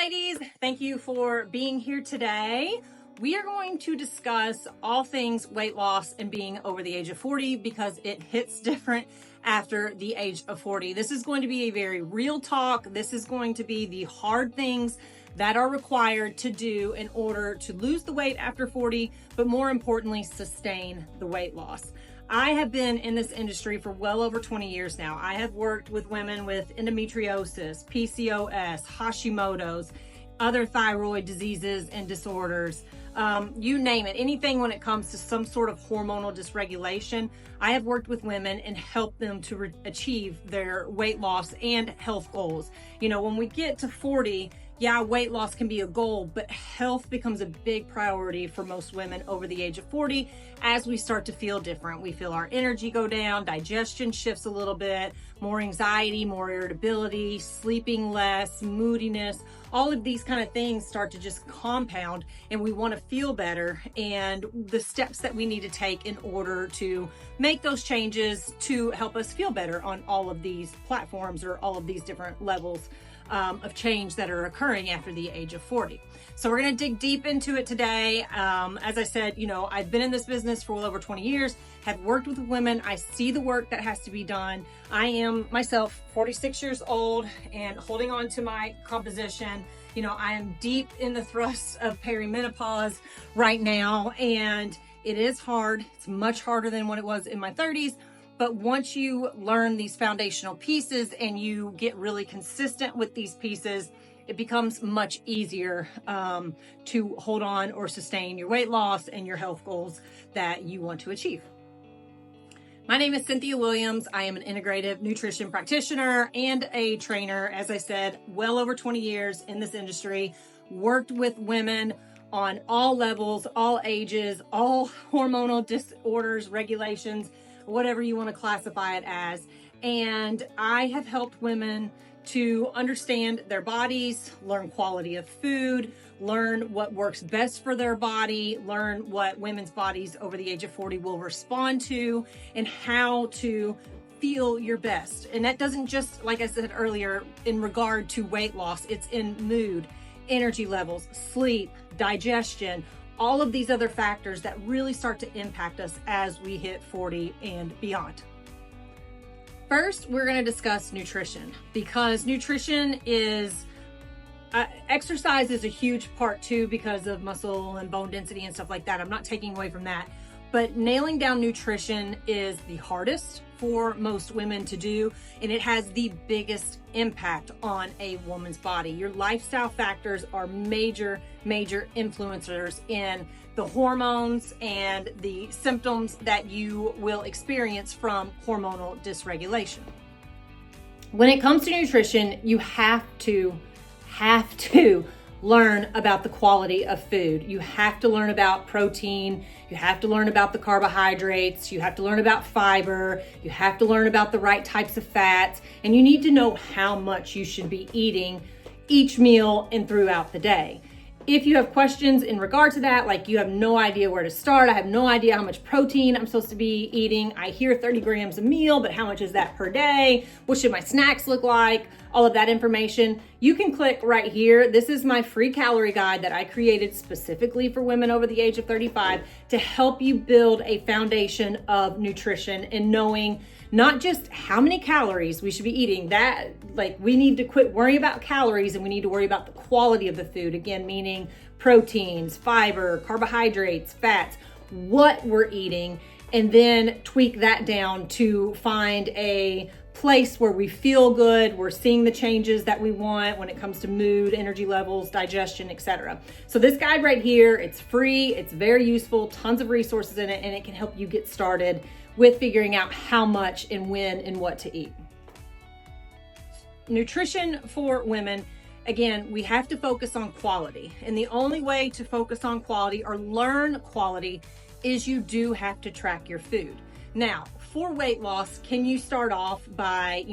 ladies. Thank you for being here today. We are going to discuss all things weight loss and being over the age of 40 because it hits different after the age of 40. This is going to be a very real talk. This is going to be the hard things that are required to do in order to lose the weight after 40, but more importantly, sustain the weight loss. I have been in this industry for well over 20 years now. I have worked with women with endometriosis, PCOS, Hashimoto's, other thyroid diseases and disorders, you name it, anything when it comes to some sort of hormonal dysregulation. I have worked with women and helped them to achieve their weight loss and health goals. You know, when we get to 40, yeah, weight loss can be a goal, but health becomes a big priority for most women over the age of 40 as we start to feel different. We feel our energy go down, digestion shifts a little bit, more anxiety, more irritability, sleeping less, moodiness. All of these kind of things start to just compound, and we want to feel better, and the steps that we need to take in order to make those changes to help us feel better on all of these platforms or all of these different levels of change that are occurring after the age of 40. So we're going to dig deep into it today. As I said, you know, I've been in this business for well over 20 years, have worked with women. I see the work that has to be done. I am myself 46 years old and holding on to my composition. You know, I am deep in the thrust of perimenopause right now, and it is hard. It's much harder than what it was in my 30s. But once you learn these foundational pieces and you get really consistent with these pieces, it becomes much easier to hold on or sustain your weight loss and your health goals that you want to achieve. My name is Cynthia Williams. I am an integrative nutrition practitioner and a trainer. As I said, well over 20 years in this industry, worked with women on all levels, all ages, all hormonal disorders, regulations, whatever you want to classify it as. And I have helped women to understand their bodies, learn quality of food, learn what works best for their body, learn what women's bodies over the age of 40 will respond to, and how to feel your best. And that doesn't just, like I said earlier, in regard to weight loss, it's in mood, energy levels, sleep, digestion, all of these other factors that really start to impact us as we hit 40 and beyond. First, we're going to discuss nutrition, because nutrition is, exercise is a huge part too because of muscle and bone density and stuff like that. I'm not taking away from that, but nailing down nutrition is the hardest for most women to do, and it has the biggest impact on a woman's body. Your lifestyle factors are major influencers in the hormones and the symptoms that you will experience from hormonal dysregulation. When it comes to nutrition, you have to learn about the quality of food. You have to learn about protein. You have to learn about the carbohydrates. You have to learn about fiber. You have to learn about the right types of fats. And you need to know how much you should be eating each meal and throughout the day. If you have questions in regard to that, like you have no idea where to start, I have no idea how much protein I'm supposed to be eating. I hear 30 grams a meal, but how much is that per day? What should my snacks look like? All of that information, you can click right here. This is my free calorie guide that I created specifically for women over the age of 35 to help you build a foundation of nutrition and knowing not just how many calories we should be eating. That, like, we need to quit worrying about calories and we need to worry about the quality of the food. Again, meaning proteins, fiber, carbohydrates, fats, what we're eating, and then tweak that down to find a place where we feel good, we're seeing the changes that we want when it comes to mood, energy levels, digestion, etc. So this guide right here, it's free, it's very useful, tons of resources in it, and it can help you get started with figuring out how much and when and what to eat. Nutrition for women, again, we have to focus on quality. And the only way to focus on quality or learn quality is you do have to track your food. Now, for weight loss, can you start off by,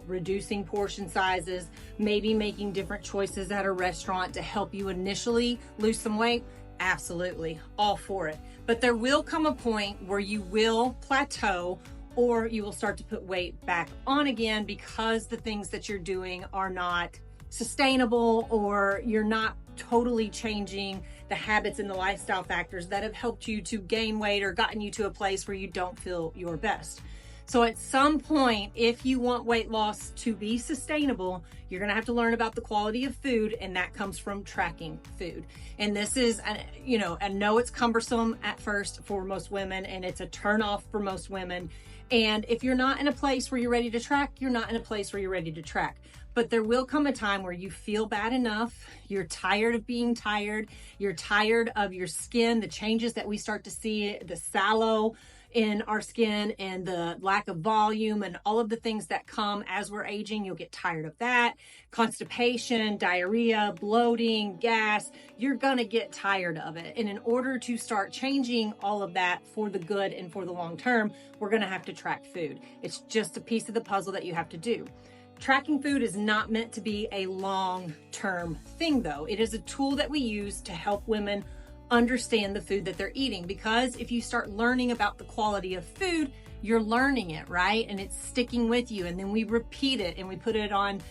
reducing portion sizes, maybe making different choices at a restaurant to help you initially lose some weight? Absolutely, all for it. But there will come a point where you will plateau or you will start to put weight back on again because the things that you're doing are not sustainable, or you're not totally changing the habits and the lifestyle factors that have helped you to gain weight or gotten you to a place where you don't feel your best. So at some point, if you want weight loss to be sustainable, you're going to have to learn about the quality of food, and that comes from tracking food. And this is, you know, I know it's cumbersome at first for most women, and it's a turnoff for most women. And if you're not in a place where you're ready to track, you're not in a place where you're ready to track. But there will come a time where you feel bad enough, you're tired of being tired, you're tired of your skin, the changes that we start to see, the sallow in our skin and the lack of volume and all of the things that come as we're aging. You'll get tired of that. Constipation, diarrhea, bloating, gas, you're gonna get tired of it. And in order to start changing all of that for the good and for the long term, we're gonna have to track food. It's just a piece of the puzzle that you have to do. Tracking food is not meant to be a long-term thing though. It is a tool that we use to help women understand the food that they're eating, because if you start learning about the quality of food, you're learning it, right? And it's sticking with you. And then we repeat it and we put it on,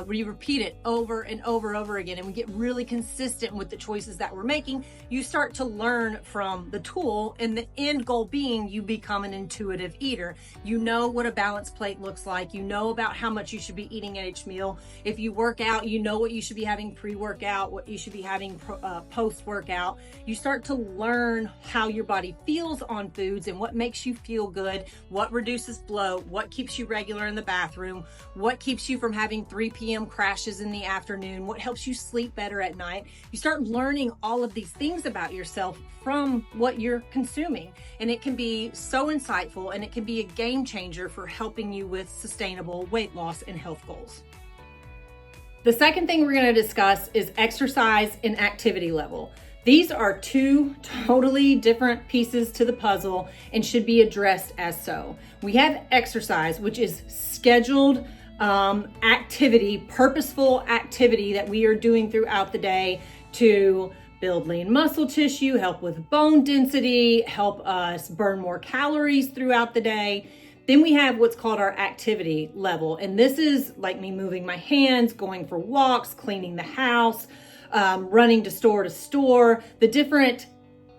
we repeat it over and over again, and we get really consistent with the choices that we're making. You start to learn from the tool, and the end goal being you become an intuitive eater. You know what a balanced plate looks like. You know about how much you should be eating at each meal. If you work out, you know what you should be having pre-workout, what you should be having post-workout. You start to learn how your body feels on foods and what makes you feel good, what reduces bloat, what keeps you regular in the bathroom, what keeps you from having 3 p.m. crashes in the afternoon, what helps you sleep better at night. You start learning all of these things about yourself from what you're consuming. And it can be so insightful, and it can be a game changer for helping you with sustainable weight loss and health goals. The second thing we're going to discuss is exercise and activity level. These are two totally different pieces to the puzzle and should be addressed as so. We have exercise, which is scheduled activity, purposeful activity that we are doing throughout the day to build lean muscle tissue, help with bone density, help us burn more calories throughout the day. Then we have what's called our activity level. And this is like me moving my hands, going for walks, cleaning the house, running to store, the different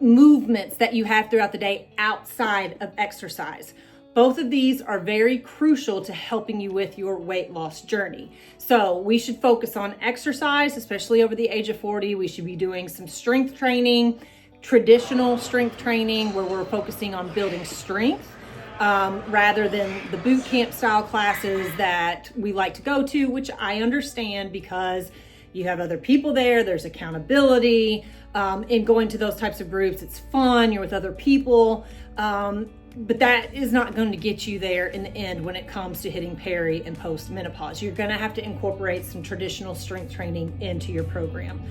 movements that you have throughout the day outside of exercise. Both of these are very crucial to helping you with your weight loss journey. So we should focus on exercise, especially over the age of 40. We should be doing some strength training, traditional strength training, where we're focusing on building strength rather than the boot camp style classes that we like to go to, which I understand because you have other people there, there's accountability. In going to those types of groups, it's fun, you're with other people. But that is not going to get you there in the end when it comes to hitting peri and post menopause. You're going to have to incorporate some traditional strength training into your program.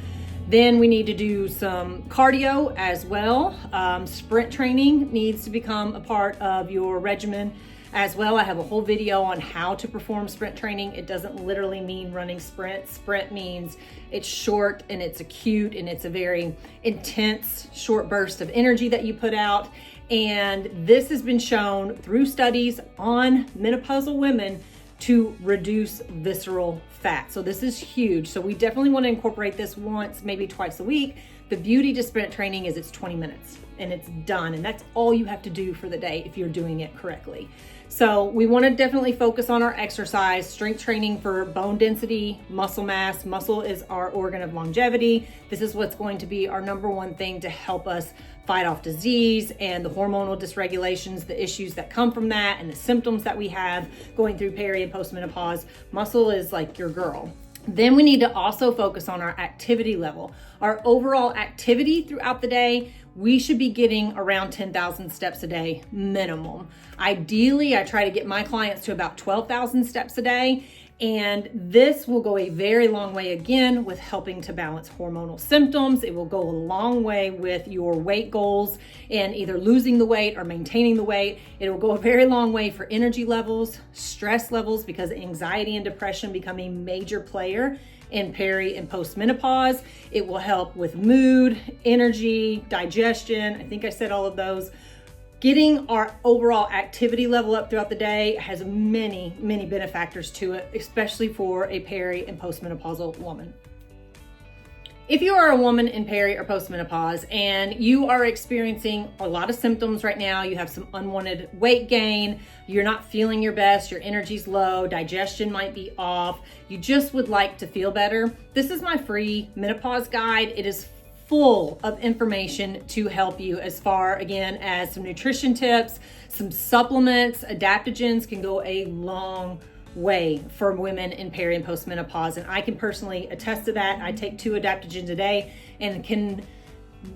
Then we need to do some cardio as well. Sprint training needs to become a part of your regimen as well. I have a whole video on how to perform sprint training. It doesn't literally mean running sprint. Sprint means it's short and it's acute and it's a very intense short burst of energy that you put out. And this has been shown through studies on menopausal women to reduce visceral fat. So this is huge. So we definitely want to incorporate this once, maybe twice a week. The beauty to sprint training is it's 20 minutes and it's done. And that's all you have to do for the day if you're doing it correctly. So we want to definitely focus on our exercise, strength training for bone density, muscle mass. Muscle is our organ of longevity. This is what's going to be our number one thing to help us fight off disease and the hormonal dysregulations, the issues that come from that, and the symptoms that we have going through peri and postmenopause. Muscle is like your girl. Then we need to also focus on our activity level. Our overall activity throughout the day, we should be getting around 10,000 steps a day minimum. Ideally, I try to get my clients to about 12,000 steps a day. And this will go a very long way again with helping to balance hormonal symptoms. It will go a long way with your weight goals and either losing the weight or maintaining the weight. It will go a very long way for energy levels, stress levels, because anxiety and depression become a major player in peri and postmenopause. It will help with mood, energy, digestion. I think I said all of those. getting our overall activity level up throughout the day has many, many benefactors to it, especially for a peri and postmenopausal woman. If you are a woman in peri or postmenopause and you are experiencing a lot of symptoms right now, you have some unwanted weight gain, you're not feeling your best, your energy's low, digestion might be off, you just would like to feel better, this is my free menopause guide. It is full of information to help you as far, again, as some nutrition tips, some supplements. Adaptogens can go a long way for women in peri and postmenopause, and I can personally attest to that. I take 2 adaptogens a day and can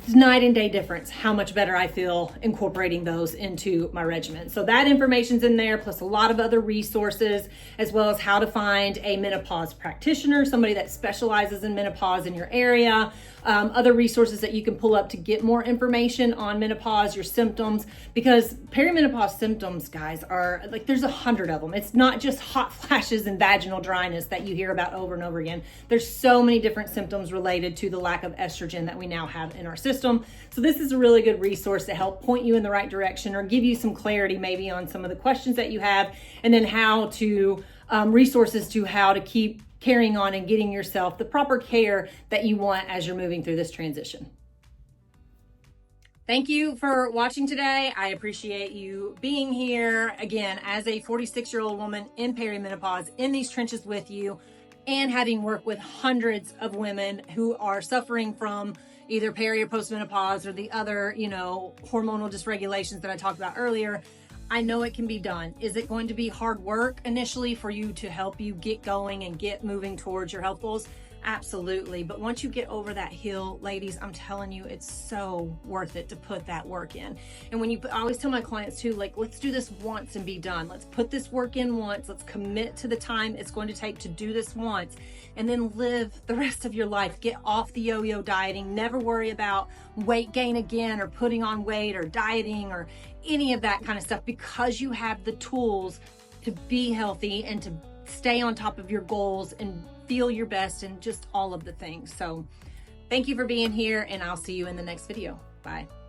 night and day difference how much better I feel incorporating those into my regimen. So that information's in there, plus a lot of other resources, as well as how to find a menopause practitioner, somebody that specializes in menopause in your area, other resources that you can pull up to get more information on menopause, your symptoms, because perimenopause symptoms, guys, are like, there's 100 of them. It's not just hot flashes and vaginal dryness that you hear about over and over again. There's so many different symptoms related to the lack of estrogen that we now have in our system. So this is a really good resource to help point you in the right direction or give you some clarity maybe on some of the questions that you have, and then how to resources to how to keep carrying on and getting yourself the proper care that you want as you're moving through this transition. Thank you for watching today. I appreciate you being here. Again, as a 46-year-old woman in perimenopause, in these trenches with you, and having worked with hundreds of women who are suffering from either peri or postmenopause or the other, hormonal dysregulations that I talked about earlier, I know it can be done. Is it going to be hard work initially for you to help you get going and get moving towards your health goals? Absolutely. But once you get over that hill, ladies, I'm telling you, it's so worth it to put that work in. And when I always tell my clients too, like, let's do this once and be done. Let's put this work in once. Let's commit to the time it's going to take to do this once, and then live the rest of your life. Get off the yo-yo dieting. Never worry about weight gain again, or putting on weight, or dieting, or any of that kind of stuff, because you have the tools to be healthy and to stay on top of your goals and feel your best and just all of the things. So thank you for being here, and I'll see you in the next video. Bye.